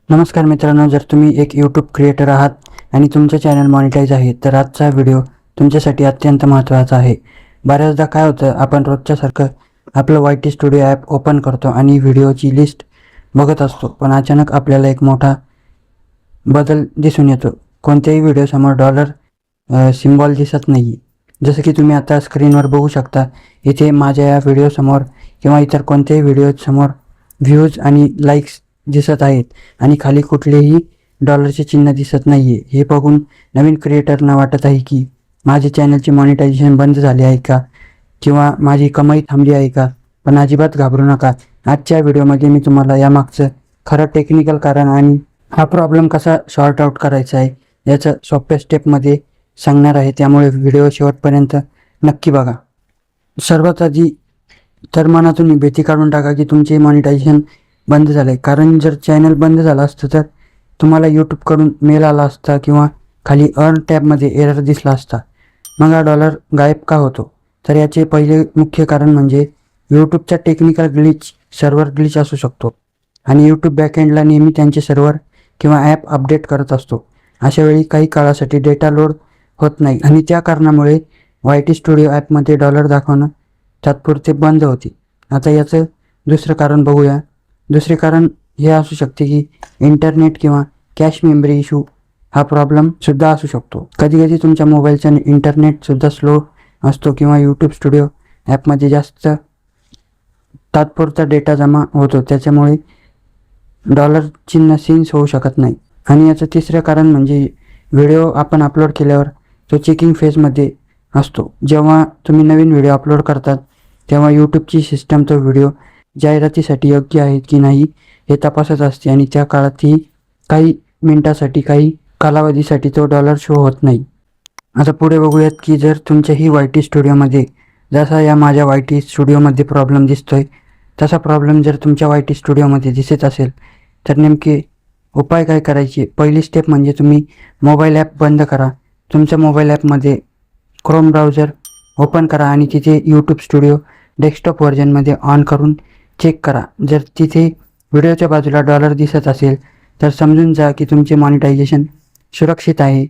नमस्कार मित्रांनो, जर तुम्ही एक यूट्यूब क्रिएटर आहात आणि तुमचे चॅनल मॉनिटाईज आहे तर आजचा व्हिडिओ तुमच्यासाठी अत्यंत महत्त्वाचा आहे. बऱ्याचदा काय होतं, आपण रोजच्यासारखं आपलं YT स्टुडिओ ॲप ओपन करतो आणि व्हिडिओची लिस्ट बघत असतो, पण अचानक आपल्याला एक मोठा बदल दिसून येतो. कोणत्याही व्हिडिओसमोर डॉलर सिम्बॉल दिसत नाही. जसं की तुम्ही आता स्क्रीनवर बघू शकता. इथे माझ्या या व्हिडिओसमोर किंवा इतर कोणत्याही व्हिडिओसमोर व्ह्यूज आणि लाईक्स दिसत आहेत आणि खाली कुठलेही डॉलरचे चिन्ह दिसत नाही आहे. हे बघून नवीन क्रिएटरना वाटत आहे की माझे चॅनलचे मॉनिटायझेशन बंद झाले आहे का किंवा माझी कमाई थांबली आहे का. पण अजिबात घाबरू नका. आजच्या व्हिडिओमध्ये मी तुम्हाला यामागचं खरं टेक्निकल कारण आणि हा प्रॉब्लेम कसा सॉर्ट आऊट करायचा आहे याचं सोप्या स्टेपमध्ये सांगणार आहे. त्यामुळे व्हिडिओ शेवटपर्यंत नक्की बघा. सर्वात आधी तर मनातून भीती काढून टाका की तुमचे मॉनिटायझेशन बंद झालं आहे. कारण जर चॅनल बंद झालं असतं तर तुम्हाला यूट्यूबकडून मेल आला असता किंवा खाली अर्न टॅबमध्ये एरर दिसला असता. मग हा डॉलर गायब का होतो? तर याचे पहिले मुख्य कारण म्हणजे यूट्यूबचा टेक्निकल ग्लिच, सर्व्हर ग्लिच असू शकतो आणि यूट्यूब बॅकएंडला नेहमी त्यांचे सर्व्हर किंवा ॲप अपडेट करत असतो. अशा वेळी काही काळासाठी डेटा लोड होत नाही आणि त्या कारणामुळे YT स्टुडिओ ॲपमध्ये डॉलर दाखवणं तात्पुरते बंद होते. आता याचं दुसरं कारण बघूया. दुसरे कारण हे असू शकते की इंटरनेट किंवा कॅश मेमरी इशू हा प्रॉब्लेमसुद्धा असू शकतो. कधीकधी तुमच्या मोबाईलचा इंटरनेटसुद्धा स्लो असतो किंवा यूट्यूब स्टुडिओ ॲपमध्ये जास्त तात्पुरता डेटा जमा होतो. त्याच्यामुळे डॉलर चिन्ह सिन्स होऊ शकत नाही. आणि याचं तिसरं कारण म्हणजे व्हिडिओ आपण अपलोड केल्यावर तो चेकिंग फेजमध्ये असतो. जेव्हा तुम्ही नवीन व्हिडिओ अपलोड करतात तेव्हा यूट्यूबची सिस्टम तो व्हिडिओ जाहिरातीसाठी योग्य आहे की नाही हे तपासत असते आणि त्या काळातही काही मिनिटासाठी, काही कालावधीसाठी तो डॉलर शो होत नाही. आता पुढे बघूयात की जर तुमच्याही YT स्टुडिओमध्ये जसा या माझ्या YT स्टुडिओमध्ये प्रॉब्लेम दिसतोय तसा प्रॉब्लेम जर तुमच्या YT स्टुडिओमध्ये दिसत असेल तर नेमके उपाय काय करायचे. पहिली स्टेप म्हणजे तुम्ही मोबाईल ॲप बंद करा. तुमच्या मोबाईल ॲपमध्ये क्रोम ब्राउझर ओपन करा आणि तिथे यूट्यूब स्टुडिओ डेस्कटॉप व्हर्जनमध्ये ऑन करून चेक करा. जर तिथे व्हिडिओच्या बाजूला डॉलर दिसत असेल तर समजून जा की तुमचे मॉनिटायझेशन सुरक्षित आहे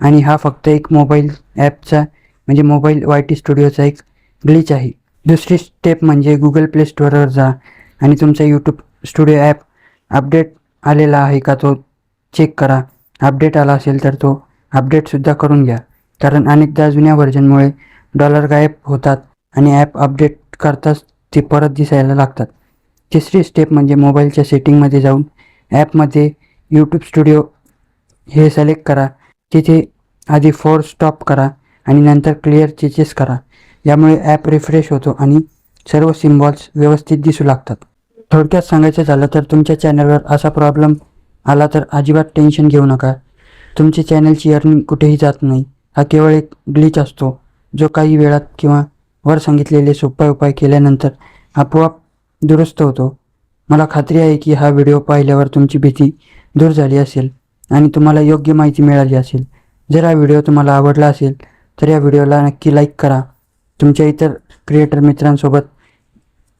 आणि हा फक्त एक मोबाईल ॲपचा म्हणजे मोबाईल YT स्टुडिओचा एक ग्लिच आहे. दुसरी स्टेप म्हणजे गुगल प्ले स्टोअरवर जा आणि तुमचा यूट्यूब स्टुडिओ ॲप अपडेट आलेला आहे का तो चेक करा. अपडेट आला असेल तर तो अपडेटसुद्धा करून घ्या. कारण अनेकदा जुन्या व्हर्जनमुळे डॉलर गायब होतात आणि ॲप अपडेट करताच ते परत दिसायला लागतात. तिसरी स्टेप म्हणजे मोबाईलच्या सेटिंगमध्ये जाऊन ॲपमध्ये यूट्यूब स्टुडिओ हे सिलेक्ट करा. तिथे आधी फोर्स स्टॉप करा आणि नंतर क्लिअर चेंजेस करा. यामुळे ॲप रिफ्रेश होतो आणि सर्व सिम्बॉल्स व्यवस्थित दिसू लागतात. थोडक्यात सांगायचं झालं तर तुमच्या चॅनलवर असा प्रॉब्लेम आला तर अजिबात टेन्शन घेऊ नका. तुमच्या चॅनलची अर्निंग कुठेही जात नाही. हा केवळ एक ग्लिच असतो जो काही वेळात किंवा वर सांगितलेले सोपे उपाय केल्यानंतर आपोआप दुरुस्त होतो. मला खात्री आहे की हा व्हिडिओ पाहिल्यावर तुमची भीती दूर झाली असेल आणि तुम्हाला योग्य माहिती मिळाली असेल. जर हा व्हिडिओ तुम्हाला आवडला असेल तर या व्हिडिओला नक्की लाईक करा. तुमच्या इतर क्रिएटर मित्रांसोबत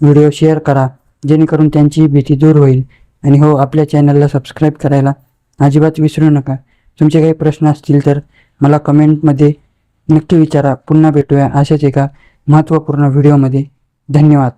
व्हिडिओ शेअर करा जेणेकरून त्यांची भीती दूर होईल. आणि हो, आपल्या चॅनलला सबस्क्राईब करायला अजिबात विसरू नका. तुमचे काही प्रश्न असतील तर मला कमेंटमध्ये नक्की विचारा. पुन्हा भेटूया अशाच एका महत्त्वपूर्ण व्हिडिओमध्ये. धन्यवाद.